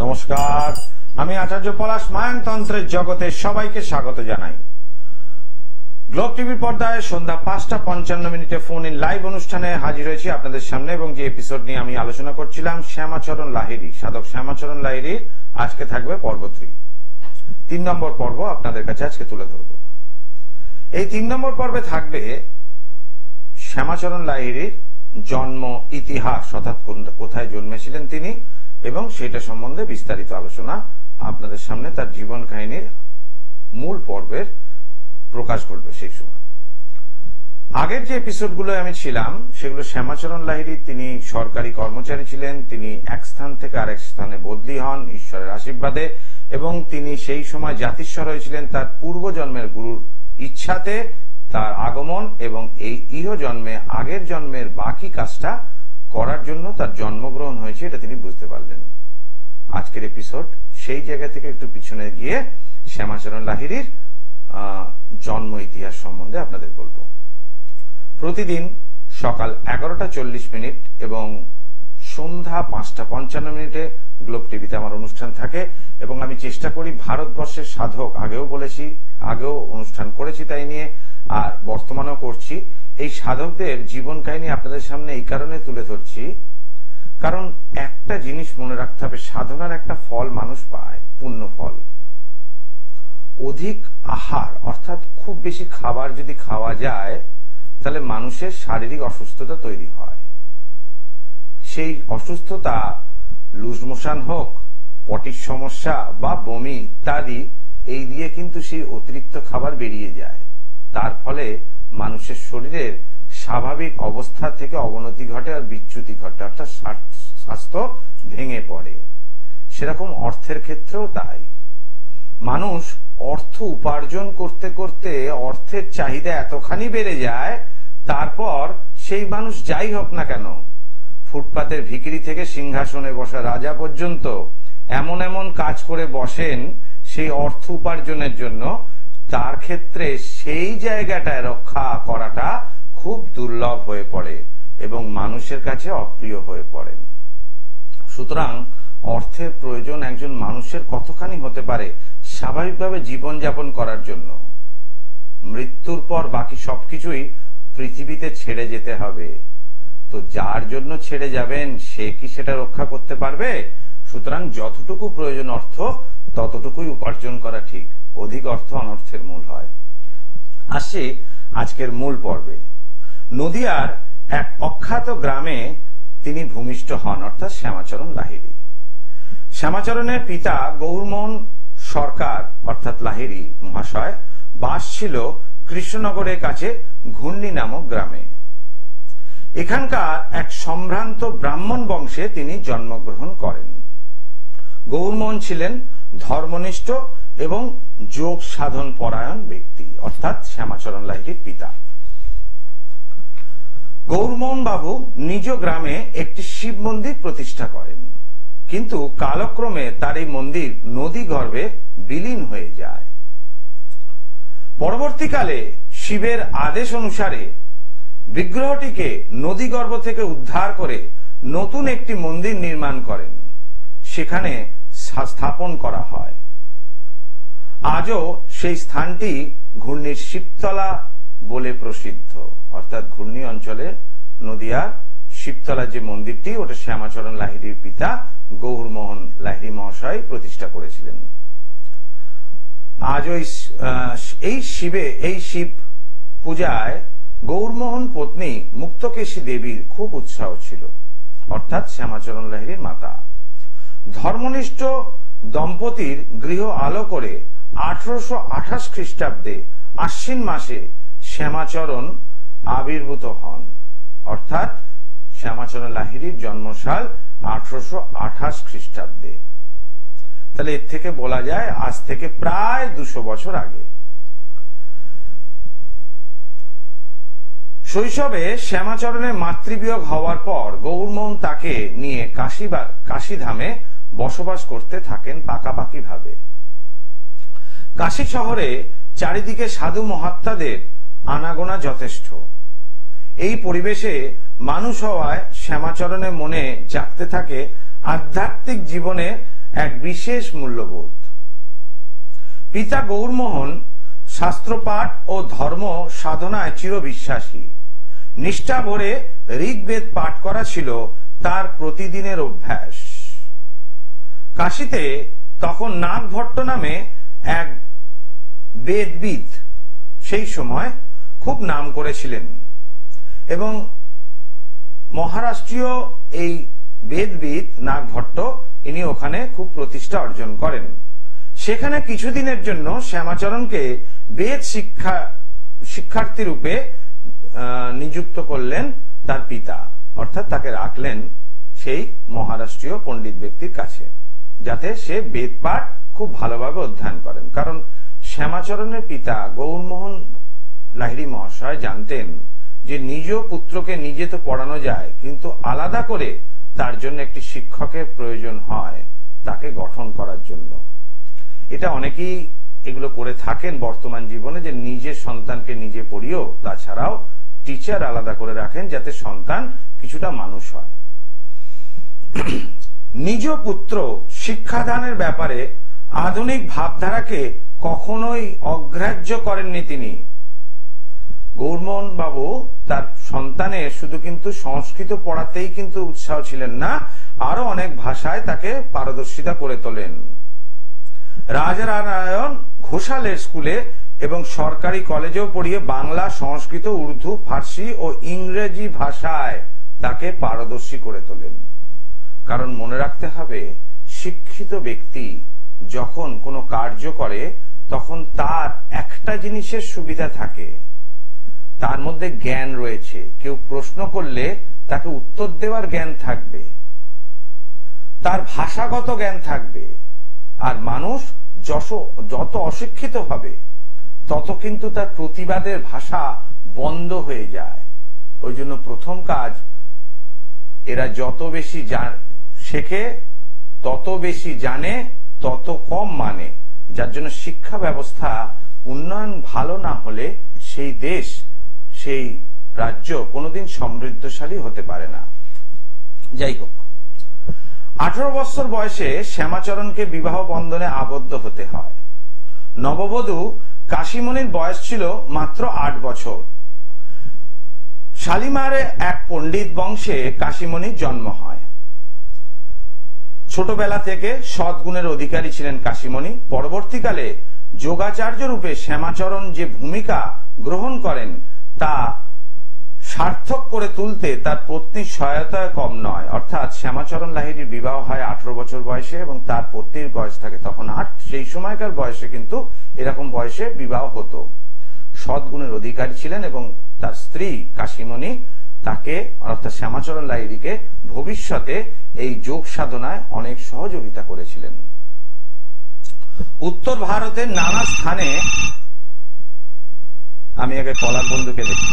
নমস্কার, আমি আচার্য পলাশ মায়ানতন্ত্রের জগতে সবাইকে স্বাগত জানাই। গ্লোব টিভির পর্দায় সন্ধ্যা 5:55 ফোন ইন লাইভ অনুষ্ঠানে হাজির হয়েছি আপনাদের সামনে এবং যে এপিসোড নিয়ে আমি আলোচনা করছিলাম শ্যামাচরণ লাহিড়ী, সাধক শ্যামাচরণ লাহিড়ীর আজকে থাকবে পর্ব 3 নম্বর পর্ব আপনাদের কাছে আজকে তুলে ধরব। এই 3 নম্বর পর্বে থাকবে শ্যামাচরণ লাহিড়ীর জন্ম ইতিহাস, অর্থাৎ কোথায় জন্মেছিলেন তিনি এবং সেটা সম্বন্ধে বিস্তারিত আলোচনা আপনাদের সামনে তার জীবন কাহিনীর মূল পর্বের প্রকাশ ঘটবে। সেই সময় আগের যে এপিসোডগুলো আমি ছিলাম সেগুলো শ্যামাচরণ লাহিড়ী তিনি সরকারি কর্মচারী ছিলেন, তিনি এক স্থান থেকে আরেক স্থানে বদলি হন ঈশ্বরের আশীর্বাদে এবং তিনি সেই সময় জাতিস্বর হয়েছিলেন তার পূর্বজন্মের গুরুর ইচ্ছাতে তার আগমন এবং এই ইহজন্মে আগের জন্মের বাকি কাজটা করার জন্য তার জন্মগ্রহণ হয়েছে, এটা তিনি বুঝতে পারলেন। আজকের এপিসোড সেই জায়গা থেকে একটু পিছনে গিয়ে শ্যামাচরণ লাহিড়ীর জন্ম ইতিহাস সম্বন্ধে আপনাদের বলবো। প্রতিদিন সকাল 11:40 এবং সন্ধ্যা 5:55 গ্লোব টিভিতে আমার অনুষ্ঠান থাকে এবং আমি চেষ্টা করি ভারতবর্ষের সাধক, আগেও বলেছি, আগেও অনুষ্ঠান করেছি তাই নিয়ে, আর বর্তমানেও করছি, এই সাধকদের জীবন কাহিনী আপনাদের সামনে এই কারণে তুলে ধরছি কারণ একটা জিনিস মনে রাখতে হবে, সাধনার একটা ফল মানুষ পায়, পুণ্য ফল। অধিক আহার অর্থাৎ খুব বেশি খাবার যদি খাওয়া যায় তাহলে মানুষের শারীরিক অসুস্থতা তৈরি হয়। সেই অসুস্থতা লুজ মোশন হোক, পটির সমস্যা বা বমি ইত্যাদি, এই দিয়ে কিন্তু সেই অতিরিক্ত খাবার বেরিয়ে যায়। তার ফলে মানুষের শরীরের স্বাভাবিক অবস্থা থেকে অবনতি ঘটে আর বিচ্যুতি ঘটে, অর্থাৎ স্বাস্থ্য ভেঙে পড়ে। সেরকম অর্থের ক্ষেত্রেও তাই। মানুষ অর্থ উপার্জন করতে করতে অর্থের চাহিদা এতখানি বেড়ে যায়, তারপর সেই মানুষ যাই হোক না কেন, ফুটপাতের ভিখিরি থেকে সিংহাসনে বসা রাজা পর্যন্ত এমন এমন কাজ করে বসেন সেই অর্থ উপার্জনের জন্য, তার ক্ষেত্রে সেই জায়গাটায় রক্ষা করাটা খুব দুর্লভ হয়ে পড়ে এবং মানুষের কাছে অপ্রিয় হয়ে পড়েন। সুতরাং অর্থের প্রয়োজন একজন মানুষের কতখানি হতে পারে স্বাভাবিকভাবে জীবনযাপন করার জন্য। মৃত্যুর পর বাকি সবকিছুই পৃথিবীতে ছেড়ে যেতে হবে, তো যার জন্য ছেড়ে যাবেন সে কি সেটা রক্ষা করতে পারবে? সুতরাং যতটুকু প্রয়োজন অর্থ ততটুকুই উপার্জন করা ঠিক, অধিক অর্থ অনর্থের মূল হয়। আসছি আজকের মূল পর্বে। নদিয়ার এক অখ্যাত গ্রামে তিনি ভূমিষ্ঠ হন, অর্থাৎ শ্যামাচরণ লাহিড়ী। শ্যামাচরণের পিতা গৌরমোহন সরকার অর্থাৎ লাহিড়ী মহাশয় বাস ছিল কৃষ্ণনগরের কাছে ঘূর্ণি নামক গ্রামে। এখানকার এক সম্ভ্রান্ত ব্রাহ্মণ বংশে তিনি জন্মগ্রহণ করেন। গৌরমোহন ছিলেন ধর্মনিষ্ঠ এবং যোগ সাধন পরায়ণ ব্যক্তি, অর্থাৎ শ্যামাচরণ লাহিড়ীর পিতা। গৌরমোহন বাবু নিজ গ্রামে একটি শিব মন্দির প্রতিষ্ঠা করেন, কিন্তু কালক্রমে তার এই মন্দির নদী গর্ভে বিলীন হয়ে যায়। পরবর্তীকালে শিবের আদেশ অনুসারে বিগ্রহটিকে নদী গর্ভ থেকে উদ্ধার করে নতুন একটি মন্দির নির্মাণ করেন, সেখানে স্থাপন করা হয়। আজও সেই স্থানটি ঘূর্ণির শিবতলা বলে প্রসিদ্ধ, অর্থাৎ ঘূর্ণি অঞ্চলে নদিয়ার শিবতলা যে মন্দিরটি, ওটা শ্যামাচরণ লাহিড়ীর পিতা গৌরমোহন লাহিড়ী মহাশয় প্রতিষ্ঠা করেছিলেন। আজও এই শিব পূজায় গৌরমোহন পত্নী মুক্তকেশী দেবীর খুব উৎসাহ ছিল, অর্থাৎ শ্যামাচরণ লাহিড়ীর মাতা। ধর্মনিষ্ঠ দম্পতির গৃহ আলো করে 1828 খ্রিস্টাব্দে আশ্বিন মাসে শ্যামাচরণ আবির্ভূত হন, অর্থাৎ শ্যামাচরণ লাহিড়ীর জন্মসাল 1828 খ্রিস্টাব্দে। তাহলে এর থেকে বলা যায় আজ থেকে প্রায় 200 বছর আগে। শৈশবে শ্যামাচরণের মাতৃবিয়োগ হওয়ার পর গৌরমোহন তাকে নিয়ে কাশীধামে বসবাস করতে থাকেন পাকাপাকি ভাবে। কাশী শহরে চারিদিকে সাধু মহাত্মাদের আনাগোনা যথেষ্ট। এই পরিবেশে মানুষ হওয়ায় শ্যামাচরণের মনে জাগতে থাকে আধ্যাত্মিক জীবনে এক বিশেষ মূল্যবোধ। পিতা গৌরমোহন শাস্ত্রপাঠ ও ধর্ম সাধনায় চিরবিশ্বাসী। নিষ্ঠা ভরে ঋগ্বেদ পাঠ করা ছিল তার প্রতিদিনের অভ্যাস। কাশীতে তখন নাগভট্ট নামে এক বেদবিদ সেই সময় খুব নাম করেছিলেন এবং মহারাষ্ট্রীয় এই বেদবিদ নাগভট্ট ইনি ওখানে খুব প্রতিষ্ঠা অর্জন করেন। সেখানে কিছুদিনের জন্য শ্যামাচরণকে বেদ শিক্ষার্থী রূপে নিযুক্ত করলেন তার পিতা, অর্থাৎ তাকে রাখলেন সেই মহারাষ্ট্রীয় পণ্ডিত ব্যক্তির কাছে, যাতে সে বেদ পাঠ খুব ভালোভাবে অধ্যয়ন করেন। কারণ শ্যামাচরণের পিতা গৌরমোহন লাহিড়ী মহাশয় জানতেন যে নিজ পুত্রকে নিজে তো পড়ানো যায়, কিন্তু আলাদা করে তার জন্য একটি শিক্ষকের প্রয়োজন হয় তাকে গঠন করার জন্য। এটা অনেকেই এগুলো করে থাকেন বর্তমান জীবনে, যে নিজের সন্তানকে নিজে পড়িয়েও তাছাড়াও টিচার আলাদা করে রাখেন যাতে সন্তান কিছুটা মানুষ হয়। নিজ পুত্র শিক্ষাদানের ব্যাপারে আধুনিক ভাবধারাকে কখনোই অগ্রাহ্য করেননি তিনি। গৌরমোহন বাবু তার সন্তানের শুধু কিন্তু সংস্কৃত পড়াতেই কিন্তু উৎসাহ ছিলেন না, আরো অনেক ভাষায় তাকে পারদর্শিতা করে তোলেন। রাজানারায়ণ ঘোষালের স্কুলে এবং সরকারি কলেজেও পড়িয়ে বাংলা, সংস্কৃত, উর্দু, ফার্সি ও ইংরেজি ভাষায় তাকে পারদর্শী করে তোলেন। কারণ মনে রাখতে হবে, শিক্ষিত ব্যক্তি যখন কোনো কার্য করে তখন তার একটা জিনিসের সুবিধা থাকে, তার মধ্যে জ্ঞান রয়েছে। কেউ প্রশ্ন করলে তাকে উত্তর দেওয়ার জ্ঞান থাকবে, তার ভাষাগত জ্ঞান থাকবে। আর মানুষ যত অশিক্ষিত হবে তত কিন্তু তার প্রতিবাদের ভাষা বন্ধ হয়ে যায়। ওই জন্য প্রথম কাজ, এরা যত বেশি শেখে তত বেশি জানে, তত কম মানে। যার জন্য শিক্ষা ব্যবস্থা উন্নয়ন ভালো না হলে সেই দেশ, সেই রাজ্য কোনোদিন সমৃদ্ধশালী হতে পারে না। যাই হোক, 18 বছর বয়সে শ্যামাচরণকে বিবাহ বন্ধনে আবদ্ধ হতে হয়। নববধূ কাশীমণির বয়স ছিল মাত্র 8 বছর। শালিমারে এক পণ্ডিত বংশে কাশীমণির জন্ম হয়। ছোটবেলা থেকে সদ্গুণের অধিকারী ছিলেন কাশীমণি। পরবর্তীকালে যোগাচার্য রূপে শ্যামাচরণ যে ভূমিকা গ্রহণ করেন তা সার্থক করে তুলতে তার পত্নীর সহায়তা কম নয়। অর্থাৎ শ্যামাচরণ লাহিড়ীর বিবাহ হয় 18 বছর বয়সে এবং তার পত্নীর বয়স থাকে তখন 8। সেই সময়কার বয়সে কিন্তু এরকম বয়সে বিবাহ হতো। সদ্গুণের অধিকারী ছিলেন এবং তার স্ত্রী কাশীমণি তাকে, অর্থাৎ শ্যামাচরণ লাহিড়ীকে ভবিষ্যতে এই যোগ সাধনায় অনেক সহযোগিতা করেছিলেন। উত্তর ভারতের নানা স্থানে, আমি আগে কলার বন্ধুকে দেখি,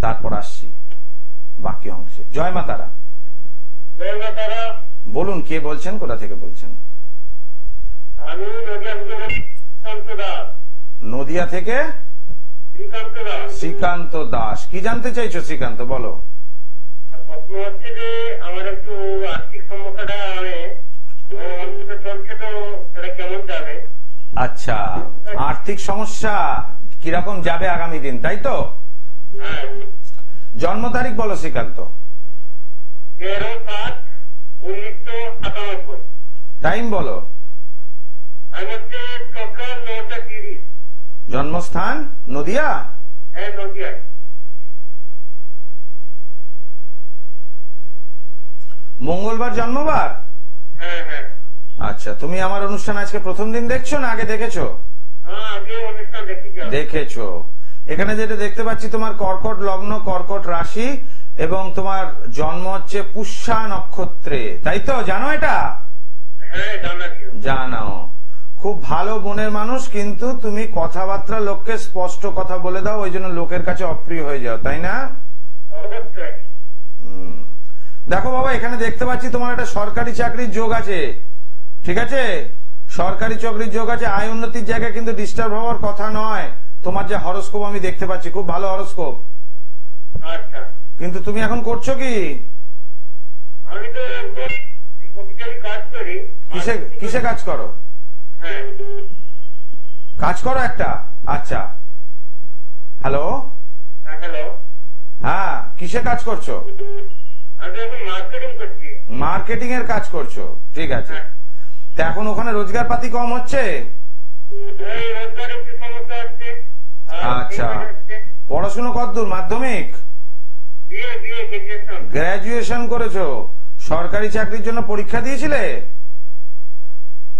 তারপর আসছি বাকি অংশে। জয় মা তারা। বলুন কে বলছেন, কোথা থেকে বলছেন? আমি নদিয়া থেকে শ্রীকান্ত দাস। কি জানতে চাইছো শ্রীকান্ত, বলো। প্রশ্ন হচ্ছে যে আমার একটু আর্থিক সমস্যাটা চলছে, তো সেটা কেমন যাবে? আচ্ছা, আর্থিক সমস্যা কিরকম যাবে আগামী দিন, তাই তো? জন্ম তারিখ বলো শ্রীকান্ত। 13/7/1997। টাইম বলো। সকাল 9:30। জন্মস্থান নদিয়া? হ্যাঁ, নদিয়া। মঙ্গলবার জন্মবার? হ্যাঁ হ্যাঁ। আচ্ছা, তুমি আমার অনুষ্ঠান আজকে প্রথম দিন দেখছো না আগে দেখেছো? আগে অনুষ্ঠান দেখেছো। এখানে যেটা দেখতে পাচ্ছি তোমার কর্কট লগ্ন, কর্কট রাশি এবং তোমার জন্ম হচ্ছে পুষ্যা নক্ষত্রে, তাই তো? জানো এটা? হ্যাঁ, জানো। খুব ভালো মনের মানুষ, কিন্তু তুমি কথাবার্তা লোককে স্পষ্ট কথা বলে দাও, ওই জন্য লোকের কাছে অপ্রিয় হয়ে যাও, তাই না? দেখো বাবা, এখানে দেখতে পাচ্ছি তোমার একটা সরকারি চাকরির যোগ আছে, ঠিক আছে? সরকারি চাকরির যোগ আছে, আয় উন্নতির জায়গায় কিন্তু ডিস্টার্ব হওয়ার কথা নয়। তোমার যে হরোস্কোপ আমি দেখতে পাচ্ছি, খুব ভালো হরোস্কোপ। আচ্ছা, কিন্তু তুমি এখন করছো কি? আমি তো কাজ করি। কিসে কাজ করো? হ্যাঁ, কাজ করো একটা? আচ্ছা, হ্যালো, হ্যালো, হ্যাঁ, কিসে কাজ করছো? আমি এখন মার্কেটিং করছি। মার্কেটিং এর কাজ করছো, ঠিক আছে। তা এখন ওখানে রোজগার পাতি কম হচ্ছে? এই রোজগার একটু সমস্যা হচ্ছে। আচ্ছা, পড়াশুনো কতদূর? মাধ্যমিক? বিয়ে গ্রাজুয়েশন। গ্রাজুয়েশন করেছো? সরকারি চাকরির জন্য পরীক্ষা দিয়েছিলে?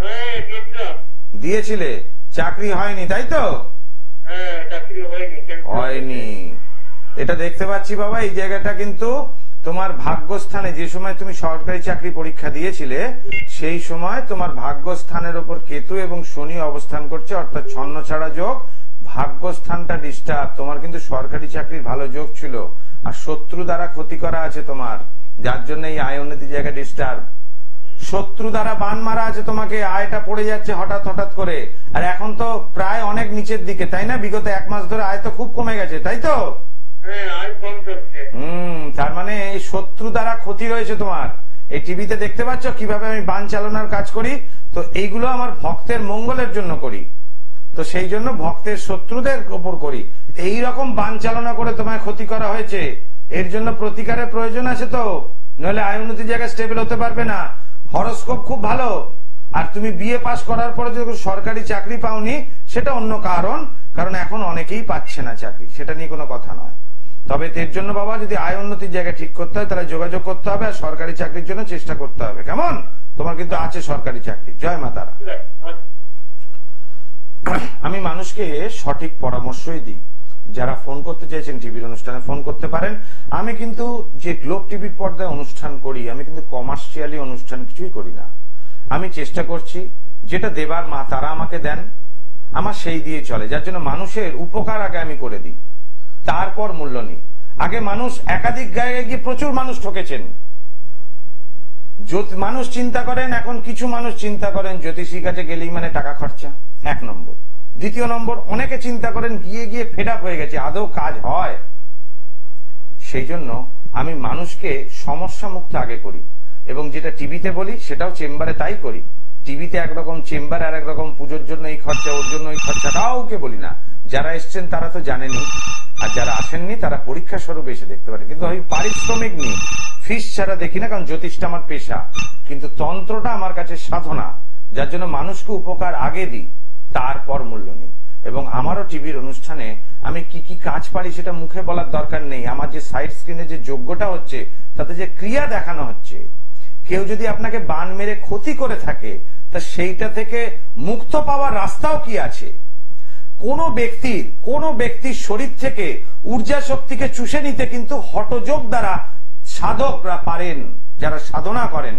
হ্যাঁ, দিয়েছিলাম। দিয়েছিলে, চাকরি হয়নি তাই তো? হ্যাঁ, চাকরি হয়নি। হয়নি, এটা দেখতে পাচ্ছি বাবা। এই জায়গাটা কিন্তু তোমার ভাগ্যস্থানে, যে সময় তুমি সরকারি চাকরি পরীক্ষা দিয়েছিলে সেই সময় তোমার ভাগ্যস্থানের উপর কেতু এবং শনি অবস্থান করছে, অর্থাৎ ছন্ন ছাড়া যোগ। ভাগ্যস্থানটা ডিস্টার্ব। তোমার কিন্তু সরকারি চাকরির ভালো যোগ ছিল, আর শত্রু দ্বারা ক্ষতি করা আছে তোমার, যার জন্য এই আয় উন্নতি জায়গা ডিস্টার্ব। শত্রু দ্বারা বান মারা আছে তোমাকে, আয়টা পড়ে যাচ্ছে হঠাৎ হঠাৎ করে। আর এখন তো প্রায় অনেক নিচের দিকে, তাই না? বিগত 1 মাস ধরে আয় তো খুব কমে গেছে, তাই তো? হ্যাঁ, আয় কম চলছে। তার মানে এই শত্রু দ্বারা ক্ষতি হয়েছে তোমার। এই টিভিতে দেখতে পাচ্ছ কিভাবে আমি বান চালানোর কাজ করি? তো এইগুলো আমার ভক্তের মঙ্গলের জন্য করি, তো সেই জন্য ভক্তের শত্রুদের উপর করি। এই রকম বান চালনা করে তোমায় ক্ষতি করা হয়েছে, এর জন্য প্রতিকারের প্রয়োজন আছে তো, নইলে আয় উন্নতি জায়গায় স্টেবল হতে পারবে না। হরোস্কোপ খুব ভালো, আর তুমি বিএ পাস করার পরে যদি সরকারি চাকরি পাওনি সেটা অন্য কারণ এখন অনেকেই পাচ্ছে না চাকরি, সেটা নিয়ে কোনো কথা নয়। তবে এর জন্য বাবা যদি আয় উন্নতির জায়গা ঠিক করতে হয় তাহলে যোগাযোগ করতে হবে, আর সরকারি চাকরির জন্য চেষ্টা করতে হবে। কেমন? তোমার কিন্তু আছে সরকারি চাকরি। জয় মা তারা। আমি মানুষকে সঠিক পরামর্শই দিই। যারা ফোন করতে চাইছেন টিভির অনুষ্ঠানে ফোন করতে পারেন। আমি কিন্তু যে গ্লোব টিভির পর্দায় অনুষ্ঠান করি, আমি কিন্তু কমার্শিয়ালি অনুষ্ঠান কিছুই করি না। আমি চেষ্টা করছি যেটা দেবার মা তারা আমাকে দেন, আমার সেই দিয়ে চলে, যার জন্য মানুষের উপকার আগে আমি করে দিই, তারপর মূল্য নিই। আগে মানুষ একাধিক জায়গায় গিয়ে প্রচুর মানুষ ঠকেছেন। মানুষ চিন্তা করেন, এখন কিছু মানুষ চিন্তা করেন জ্যোতিষীর কাছে গেলেই মানে টাকা খরচা, 1 নম্বর। দ্বিতীয় নম্বর, অনেকে চিন্তা করেন গিয়ে ফেড আপ হয়ে গেছে, আদৌ কাজ হয়? সেই জন্য আমি মানুষকে সমস্যা মুক্ত আগে করি, এবং যেটা টিভিতে বলি সেটাও চেম্বারে তাই করি। টিভিতে একরকম, চেম্বারে আর একরকম। পুজোর জন্য এই খরচা, ওর জন্য এই খরচা, কাউকে বলি না। যারা এসছেন তারা তো জানেনি, আর যারা আসেননি তারা পরীক্ষা স্বরূপ এসে দেখতে পারে। কিন্তু আমি পারিশ্রমিক নিই, ফিস ছাড়া দেখি না, কারণ জ্যোতিষটা আমার পেশা, কিন্তু তন্ত্রটা আমার কাছে সাধনা, যার জন্য মানুষকে উপকার আগে দিই, তারপর মূল্য নিই। এবং আমারও টিভির অনুষ্ঠানে আমি কি কি কাজ পারি সেটা মুখে বলার দরকার নেই। আমার যে সাইড স্ক্রিনে যে যোগ্যটা হচ্ছে, তাতে যে ক্রিয়া দেখানো হচ্ছে, কেউ যদি আপনাকে বান মেরে ক্ষতি করে থাকে তা সেইটা থেকে মুক্ত পাওয়ার রাস্তাও কি আছে? কোন ব্যক্তির শরীর থেকে ঊর্জা শক্তিকে চুষে নিতে কিন্তু হঠযোগ দ্বারা সাধকরা পারেন। যারা সাধনা করেন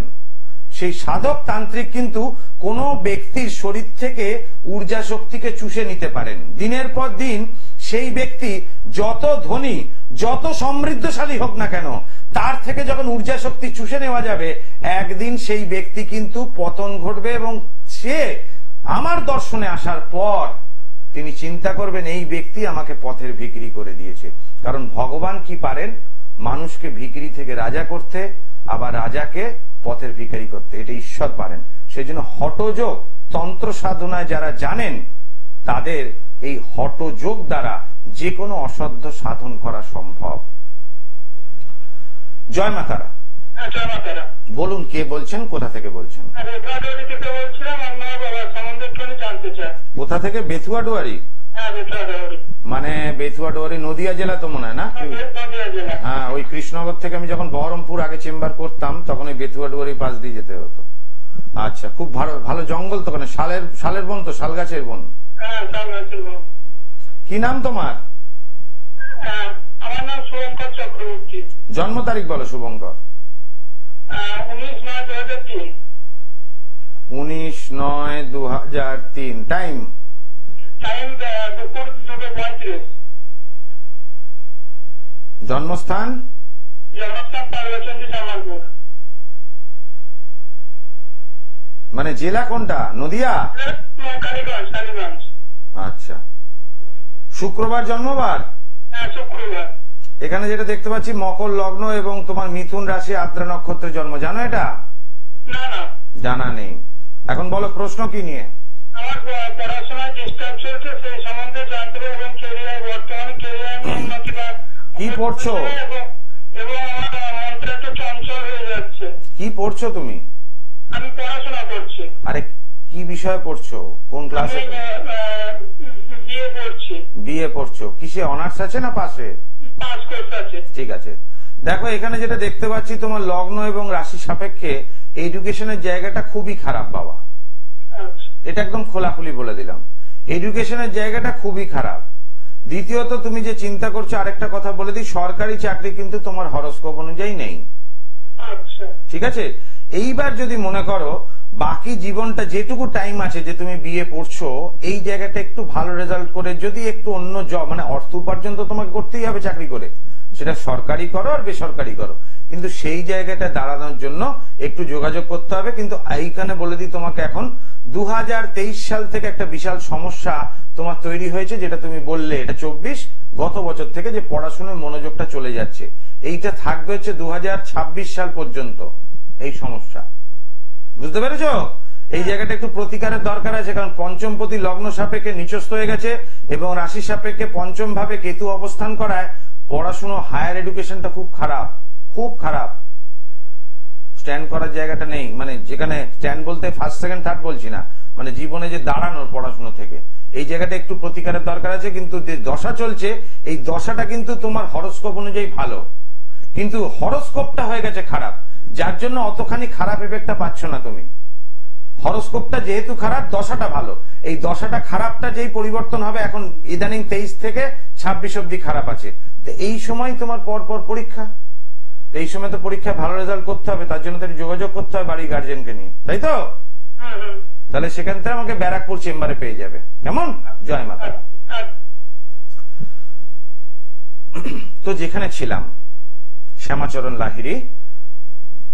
সেই সাধক তান্ত্রিক কিন্তু কোন ব্যক্তির শরীর থেকে ঊর্জা শক্তিকে চুষে নিতে পারেন। দিনের পর দিন সেই ব্যক্তি যত ধনী, যত সমৃদ্ধশালী হোক না কেন, তার থেকে যখন ঊর্জা শক্তি চুষে নেওয়া যাবে, একদিন সেই ব্যক্তি কিন্তু পতন ঘটবে। এবং সে আমার দর্শনে আসার পর তিনি চিন্তা করবেন এই ব্যক্তি আমাকে পথের ভিখিরি করে দিয়েছে। কারণ ভগবান কি পারেন? মানুষকে ভিখিরি থেকে রাজা করতে, আবার রাজাকে পথের ভিখারি করতে, এটা ঈশ্বর পারেন। সেই জন্য হঠযোগ তন্ত্র সাধনায় যারা জানেন, তাদের এই হঠযোগ দ্বারা যে কোনো অসাধ্য সাধন করা সম্ভব। জয় মা তারা। বলুন, কে বলছেন, কোথা থেকে বলছেন? কোথা থেকে? বেথুয়াডুয়ারি। মানে বেথুয়াডুয়ারি নদিয়া জেলা তো মনে হয় না? হ্যাঁ, ওই কৃষ্ণনগর থেকে আমি যখন বহরমপুর আগে চেম্বার করতাম তখন ওই বেথুয়াডুয়ারি পাশ দিয়ে যেতে হতো। আচ্ছা, খুব ভালো জঙ্গল তো, মানে শালের বন তো, শাল গাছের বন। কি নাম তোমার? আমার নাম শুভঙ্কর চক্রবর্তী। জন্ম তারিখ বলো শুভঙ্কর। 19/9/2003। 19/9/2003। টাইম? দুপুর 2:35। জন্মস্থান? পার্বচন্ডী জামালপুর। মানে জেলা কোনটা? নদিয়া? কালীগঞ্জ। আচ্ছা, শুক্রবার জন্মবার? হ্যাঁ, শুক্রবার। এখানে যেটা দেখতে পাচ্ছি মকর লগ্ন এবং তোমার মিথুন রাশি, আদ্রা নক্ষত্রের জন্ম। জানো এটা? না, জানা নেই। এখন বলো প্রশ্ন কি নিয়ে? আমার পড়াশোনায় ডিস্টার্ব চলছে, সেই সম্বন্ধে জানতে হবে এবং বর্তমানে কেরিয়ার নিয়ে উন্নতি বা কি পড়ছো? এবং আমার মনটা একটু চঞ্চল হয়ে যাচ্ছে। কি পড়ছো তুমি? আমি পড়াশোনা করছি। আরে কি বিষয়ে পড়ছো? কোন ক্লাসে? বিএ পড়ছি। বিএ পড়ছো, কিসে অনার্স আছে না পাশে? পাস কোর্স আছে। ঠিক আছে, দেখো এখানে যেটা দেখতে পাচ্ছি তোমার লগ্ন এবং রাশি সাপেক্ষে এডুকেশনের জায়গাটা খুবই খারাপ বাবা। এটা একদম খোলাখুলি বলে দিলাম, এডুকেশনের জায়গাটা খুবই খারাপ। দ্বিতীয়ত তুমি যে চিন্তা করছো, আরেকটা কথা বলে দিই, সরকারি চাকরি কিন্তু তোমার হরোস্কোপ অনুযায়ী নেই। ঠিক আছে, এইবার যদি মনে করো বাকি জীবনটা যেটুকু টাইম আছে যে তুমি বিএ পড়ছো, এই জায়গাটা একটু ভালো রেজাল্ট করে যদি একটু অন্য জব, মানে অর্থ উপার্জন তো তোমাকে করতেই হবে চাকরি করে, সেটা সরকারি করো আর বেসরকারি করো, কিন্তু সেই জায়গাটা দাঁড়ানোর জন্য একটু যোগাযোগ করতে হবে। কিন্তু এইখানে বলে দিই তোমাকে, এখন 2023 সাল থেকে একটা বিশাল সমস্যা তোমার তৈরি হয়েছে, যেটা তুমি বললে এটা 24 গত বছর থেকে যে পড়াশোনার মনোযোগটা চলে যাচ্ছে, এইটা থাকবে হচ্ছে 2026 সাল পর্যন্ত এই সমস্যা। বুঝতে পেরেছ? এই জায়গাটা একটু প্রতিকারের দরকার আছে, কারণ পঞ্চমপতি লগ্ন সাপেক্ষে নিচস্থ হয়ে গেছে এবং রাশি সাপেক্ষে পঞ্চম ভাবে কেতু অবস্থান করায় পড়াশুনো হায়ার এডুকেশনটা খুব খারাপ, খুব খারাপ। স্ট্যান্ড করার জায়গাটা নেই, মানে যেখানে স্ট্যান্ড বলতে ফার্স্ট সেকেন্ড থার্ড বলছি না, মানে জীবনে যে দাঁড়ানোর পড়াশুনো থেকে, এই জায়গাটা একটু প্রতিকারের দরকার আছে। কিন্তু যে দশা চলছে, এই দশাটা কিন্তু তোমার হরোস্কোপ অনুযায়ী ভালো, কিন্তু হরোস্কোপটা হয়ে গেছে খারাপ, যার জন্য অতখানি খারাপ এফেক্টটা পাচ্ছ না তুমি। হরোস্কোপটা যেহেতু খারাপ, দশাটা ভালো, এই দশাটা খারাপটা যেই পরিবর্তন হবে, এখন ইদানিং 23 থেকে 26 অব্দি খারাপ আছে, তো এই সময় তোমার পরপর পরীক্ষা, এই সময় তো পরীক্ষায় ভালো রেজাল্ট করতে হবে, তার জন্য তো যোগাযোগ করতে হবে বাড়ির গার্জেনকে নিয়ে, তাই তো? তাহলে সেখান থেকে আমাকে ব্যারাকপুর চেম্বারে পেয়ে যাবে, কেমন? জয় মাতা। তো যেখানে ছিলাম, শ্যামাচরণ লাহিড়ী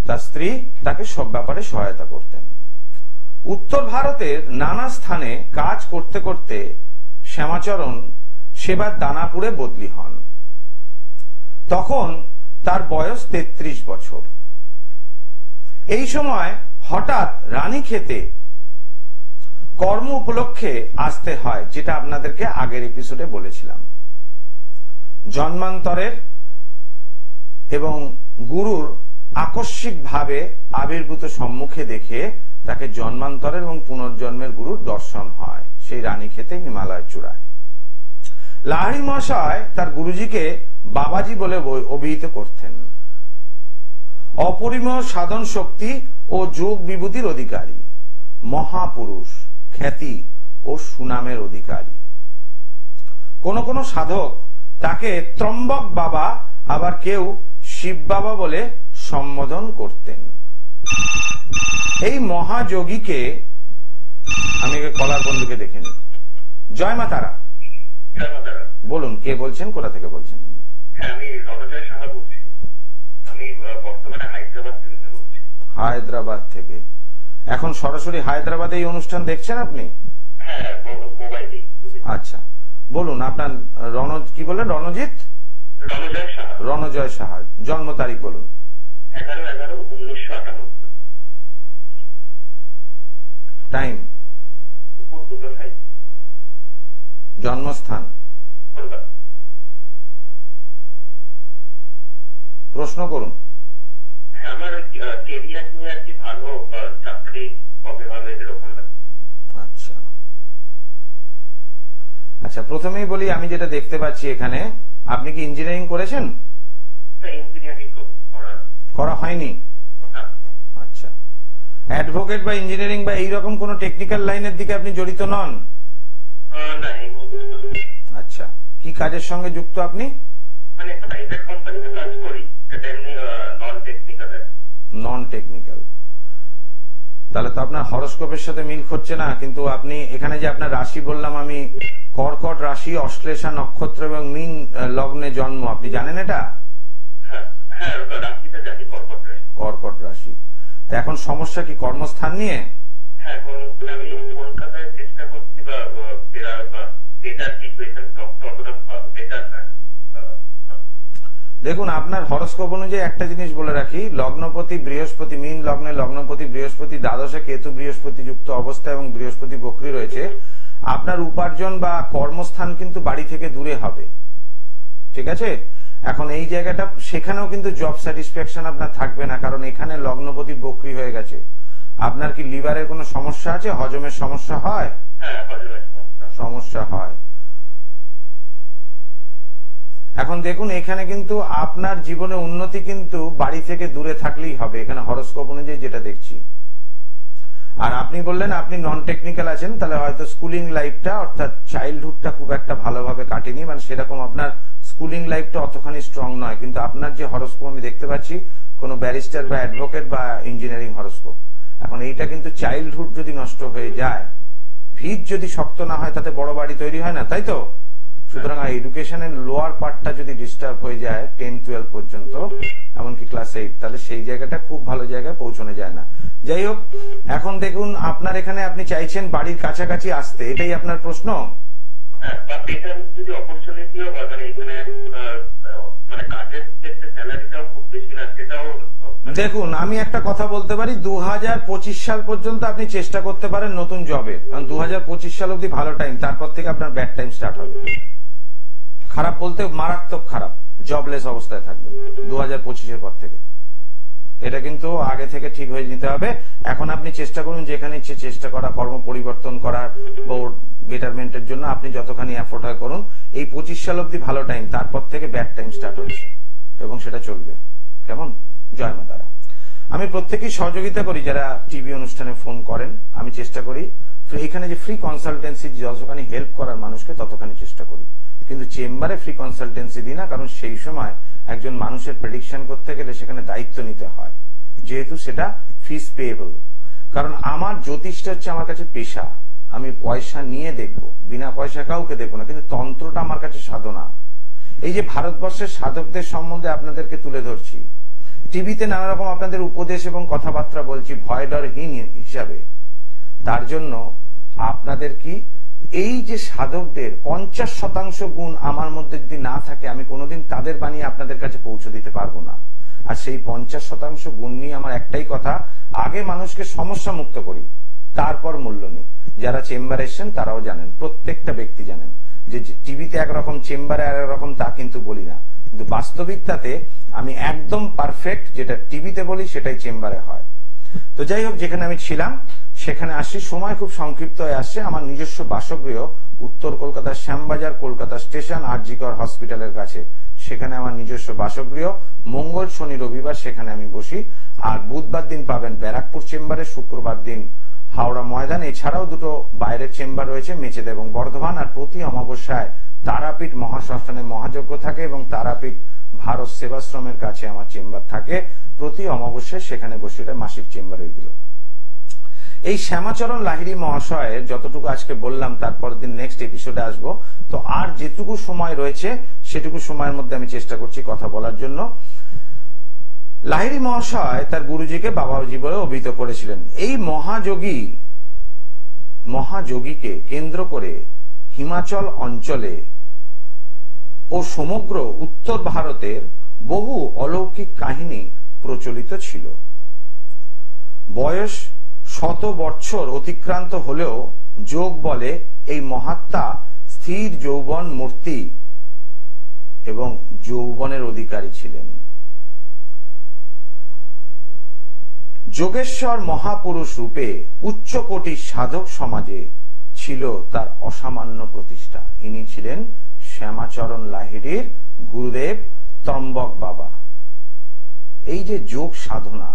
তার স্ত্রী তাকে সব ব্যাপারে সহায়তা করতেন। উত্তর ভারতের নানা স্থানে কাজ করতে করতে শ্যামাচরণ সেবার দানাপুরে বদলি হন। তখন তার বয়স 33 বছর। এই সময় হঠাৎ রানীক্ষেতে কর্ম উপলক্ষে আসতে হয়, যেটা আপনাদেরকে আগের এপিসোডে বলেছিলাম। জন্মান্তরের এবং গুরুর আকস্মিকভাবে আবির্ভূত সম্মুখে দেখে তাকে জন্মান্তরের এবং পুনর্জন্মের গুরুর দর্শন হয় সেই রানীক্ষেতে হিমালয় চূড়ায়। লাহিড়ী মহাশয় তার গুরুজিকে বাবাজি বলে অভিহিত করতেন। অপরিমেয় সাধন শক্তি ও যোগ বিভূতির অধিকারী, মহাপুরুষ, খ্যাতি ও সুনামের অধিকারী। কোন কোন সাধক তাকে ত্রম্বক বাবা, আবার কেউ শিব বাবা বলে সম্বোধন করতেন। এই মহাযোগীকে আমি কলার বন্ধুকে দেখে নিই। জয় মা তারা। বলুন, কে বলছেন, কোথা থেকে বলছেন? আমি রণজয় সাহা বলছি। আমি বর্তমানে হায়দ্রাবাদ থেকে বলছি। হায়দ্রাবাদ থেকে? এখন সরাসরি হায়দ্রাবাদে এই অনুষ্ঠান দেখছেন আপনি? হ্যাঁ, মোবাইলে। আচ্ছা, বলুন আপনার কি বললেন? রণজিৎ? রণজয় সাহা। রণজয় সাহা। জন্ম তারিখ বলুন। 11/11/1998। টাইম? জন্মস্থান? প্রশ্ন করুন। আমার কেরিয়ার নিয়ে আর কি, ভালো চাকরি কবে হবে এরকম। আচ্ছা আচ্ছা, প্রথমেই বলি, আমি যেটা দেখতে পাচ্ছি এখানে, আপনি কি ইঞ্জিনিয়ারিং করেছেন? ইঞ্জিনিয়ারিং করা হয়নি? আচ্ছা, অ্যাডভোকেট বা ইঞ্জিনিয়ারিং বা এইরকম কোন টেকনিক্যাল লাইনের দিকে আপনি জড়িত নন? আচ্ছা, কি কাজের সঙ্গে যুক্ত আপনি? মানে প্রাইভেট কোম্পানিতে কাজ করি, এটা এমনি নন টেকনিক্যাল। Non technical? তাহলে তো আপনার হরোস্কোপের সাথে মিল হচ্ছে না। কিন্তু আপনি এখানে যে আপনার রাশি বললাম আমি, কর্কট রাশি, অশ্লেষা নক্ষত্র এবং মীন লগ্নে জন্ম, আপনি জানেন এটা? হ্যাঁ, রাশিটা জানি, কর্কট রাশি। কর্কট রাশি। এখন সমস্যা কি কর্মস্থান নিয়ে? হ্যাঁ, আমি কলকাতায় চেষ্টা করছি, বা বেটার সিচুয়েশন, বেটার না। দেখুন, আপনার হরস্কোপ অনুযায়ী একটা জিনিস বলে রাখি, লগ্নপতি বৃহস্পতি, মীন লগ্নে লগ্নপতি বৃহস্পতি দ্বাদশে কেতু বৃহস্পতি যুক্ত অবস্থা এবং বৃহস্পতি বক্রী রয়েছে। আপনার উপার্জন বা কর্মস্থান কিন্তু বাড়ি থেকে দূরে হবে, ঠিক আছে? এখন এই জায়গাটা, সেখানেও কিন্তু জব স্যাটিসফ্যাকশন আপনার থাকবে না, কারণ এখানে লগ্নপতি বক্রী হয়ে গেছে। আপনার কি লিভারের কোনো সমস্যা আছে? হজমের সমস্যা হয়? হ্যাঁ, হজমের সমস্যা হয়। এখন দেখুন, এখানে কিন্তু আপনার জীবনে উন্নতি কিন্তু বাড়ি থেকে দূরে থাকলেই হবে, এখানে হরস্কোপ অনুযায়ী যেটা দেখছি। আর আপনি বললেন আপনি নন টেকনিক্যাল আছেন, তাহলে হয়তো স্কুলিং লাইফটা অর্থাৎ চাইল্ডহুডটা খুব একটা ভালোভাবে কাটেনি, মানে সেরকম আপনার স্কুলিং লাইফটা অতখানি স্ট্রং নয়। কিন্তু আপনার যে হরস্কোপ আমি দেখতে পাচ্ছি, কোনো ব্যারিস্টার বা অ্যাডভোকেট বা ইঞ্জিনিয়ারিং হরস্কোপ। এখন এইটা কিন্তু চাইল্ডহুড যদি নষ্ট হয়ে যায়, ভিত যদি শক্ত না হয়, তাতে বড় বাড়ি তৈরি হয় না, তাই তো? সুতরাং এডুকেশনের লোয়ার পার্টটা যদি ডিস্টার্ব হয়ে যায় 10-12 পর্যন্ত, এমনকি ক্লাস 8, তাহলে সেই জায়গাটা খুব ভালো জায়গায় পৌঁছানো যায় না। যাই হোক, এখন দেখুন আপনার এখানে আপনি চাইছেন বাড়ির কাছাকাছি আসতে, এটাই আপনার প্রশ্ন? হ্যাঁ, বা এটার যদি অপরচুনিটিও হয়, মানে এখানে মানে কাজের ক্ষেত্রে স্যালারিটাও খুব বেশি না, সেটাও। দেখুন, আমি একটা কথা বলতে পারি, 2025 সাল পর্যন্ত আপনি চেষ্টা করতে পারেন নতুন জবের, কারণ 2025 সাল অব্দি ভালো টাইম, তারপর থেকে আপনার ব্যাড টাইম স্টার্ট হবে। খারাপ বলতে মারাত্মক খারাপ, জবলেস অবস্থায় থাকবে 2025-এর পর থেকে। এটা কিন্তু আগে থেকে ঠিক হয়ে নিতে হবে। এখন আপনি চেষ্টা করুন, যেখানে ইচ্ছে চেষ্টা করা, কর্ম পরিবর্তন করার বা বেটারমেন্টের জন্য আপনি যতখানি এফোর্ট হয় করুন। এই 25 সাল অব্দি ভালো টাইম, তারপর থেকে ব্যাড টাইম স্টার্ট হচ্ছে এবং সেটা চলবে। কেমন? জয় মা তারা। আমি প্রত্যেকেই সহযোগিতা করি, যারা টিভি অনুষ্ঠানে ফোন করেন। আমি চেষ্টা করি এখানে যে ফ্রি কনসালটেন্সি, যতখানি হেল্প করার মানুষকে ততখানি চেষ্টা করি, কিন্তু চেম্বারে ফ্রি কনসালটেন্সি দিই না, কারণ সেই সময় একজন মানুষের প্রেডিকশন করতে গেলে সেখানে দায়িত্ব নিতে হয়, যেহেতু সেটা ফিস পেয়েবল। কারণ আমার জ্যোতিষটা হচ্ছে আমার কাছে পেশা, আমি পয়সা নিয়ে দেখব, বিনা পয়সা কাউকে দেখবো না, কিন্তু তন্ত্রটা আমার কাছে সাধনা। এই যে ভারতবর্ষের সাধকদের সম্বন্ধে আপনাদেরকে তুলে ধরছি, টিভিতে নানা রকম আপনাদের উপদেশ এবং কথাবার্তা বলছি ভয় ডরহীন হিসাবে, তার জন্য আপনাদের কি এই যে সাধকদের 50% গুণ আমার মধ্যে যদি না থাকে, আমি কোনোদিন তাদের বানিয়ে আপনাদের কাছে পৌঁছে দিতে পারবো না। আর সেই 50% গুণ নিয়ে আমার একটাই কথা, আগে মানুষকে সমস্যা মুক্ত করি, তারপর মূল্য নিই। যারা চেম্বারে এসেছেন তারাও জানেন, প্রত্যেকটা ব্যক্তি জানেন যে টিভিতে একরকম, চেম্বারে একরকম, তা কিন্তু বলি না। কিন্তু বাস্তবিকতাতে আমি একদম পারফেক্ট, যেটা টিভিতে বলি সেটাই চেম্বারে হয়। তো যাই হোক, যেখানে আমি ছিলাম সেখানে আসছি, সময় খুব সংক্ষিপ্ত হয়ে আসছে। আমার নিজস্ব বাসগৃহ উত্তর কলকাতার শ্যামবাজার, কলকাতা স্টেশন, আরজিকর হসপিটালের কাছে, সেখানে আমার নিজস্ব বাসগৃহ। মঙ্গল, শনি, রবিবার সেখানে আমি বসি। আর বুধবার দিন পাবেন ব্যারাকপুর চেম্বারে, শুক্রবার দিন হাওড়া ময়দান। এছাড়াও দুটো বাইরের চেম্বার রয়েছে, মেচেদা এবং বর্ধমান। আর প্রতি অমাবস্যায় তারাপীঠ মহাশ্মশানে মহাযজ্ঞ থাকে এবং তারাপীঠ ভারত সেবাশ্রমের কাছে আমার চেম্বার থাকে। প্রতি অমাবস্যায় সেখানে বসে, এটা মাসিক চেম্বার। ওইগুলো এই শ্যামাচরণ লাহিড়ী মহাশয়ের যতটুকু আজকে বললাম, তারপর দিন নেক্সট এপিসোডে আসবো। তো আর যেটুকু সময় রয়েছে সেটুকু সময়ের মধ্যে আমি চেষ্টা করছি কথা বলার জন্য। লাহিড়ী মহাশয় তার গুরুজিকে বাবাজি বলে অভিহিত করেছিলেন। এই মহাযোগীকে কেন্দ্র করে হিমাচল অঞ্চলে ও সমগ্র উত্তর ভারতের বহু অলৌকিক কাহিনী প্রচলিত ছিল। বয়স 100 বছর অতিক্রান্ত হলেও যোগ বলে এই মহাত্মা স্থির যৌবন মূর্তি এবং যৌবনের অধিকারী ছিলেন। যোগেশ্বর মহাপুরুষ রূপে উচ্চকোটির সাধক সমাজে ছিল তার অসামান্য প্রতিষ্ঠা। ইনি ছিলেন শ্যামাচরণ লাহিড়ীর গুরুদেব ত্রম্বক বাবা। এই যে যোগ সাধনা,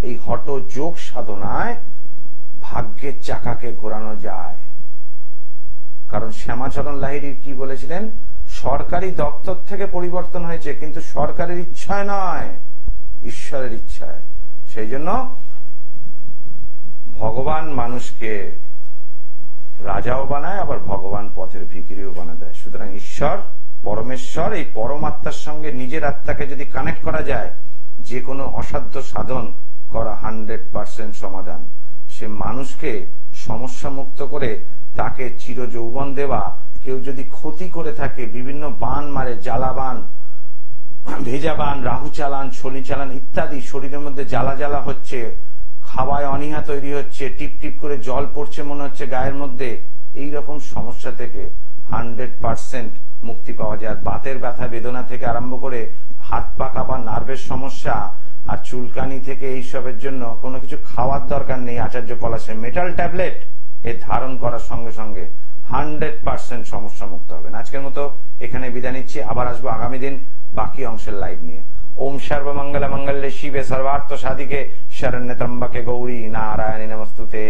এই হঠ যোগ সাধনায় ভাগ্যের চাকাকে ঘোরানো যায়। কারণ শ্যামাচরণ লাহিড়ী কি বলেছিলেন, সরকারি দপ্তর থেকে পরিবর্তন হয়েছে, কিন্তু সরকারের ইচ্ছায় নয়, ঈশ্বরের ইচ্ছায়। সেই জন্য ভগবান মানুষকে রাজাও বানায়, আবার ভগবান পথের ভিখিরিও বানা দেয়। সুতরাং ঈশ্বর পরমেশ্বর, এই পরমাত্মার সঙ্গে নিজের আত্মাকে যদি কানেক্ট করা যায়, যে কোনো অসাধ্য সাধন করা 100% সমাধান। সে মানুষকে সমস্যা মুক্ত করে তাকে চির যৌবন দেওয়া। কেউ যদি ক্ষতি করে থাকে, বিভিন্ন বান মারে, জ্বালা বান, ভেজাবান, রাহু চালান, শনি চালান ইত্যাদি শরীরের মধ্যে জ্বালা জ্বালা হচ্ছে, খাওয়ায় অনীহা তৈরি হচ্ছে, টিপ টিপ করে জল পড়ছে মনে হচ্ছে গায়ের মধ্যে, এই রকম সমস্যা থেকে 100% মুক্তি পাওয়া যায়। আর বাতের ব্যথা বেদনা থেকে আরম্ভ করে হাত পা কাঁপা, নার্ভের সমস্যা আর চুলকানি থেকে এইসবের জন্য কোনো কিছু খাওয়ার দরকার নেই। আচার্য পলাশের মেটাল ট্যাবলেট এ ধারণ করার সঙ্গে সঙ্গে 100% সমস্যা মুক্ত হবেন। আজকের মতো এখানে বিদায় নিচ্ছি, আবার আসবো আগামী দিন বাকি অংশের লাইভ নিয়ে। ওম সর্বমঙ্গল মঙ্গলে শিবে সর্বার্থ সাধিকে শরণ্যে ত্র্যম্বকে গৌরী নারায়ণী নমস্তুতে।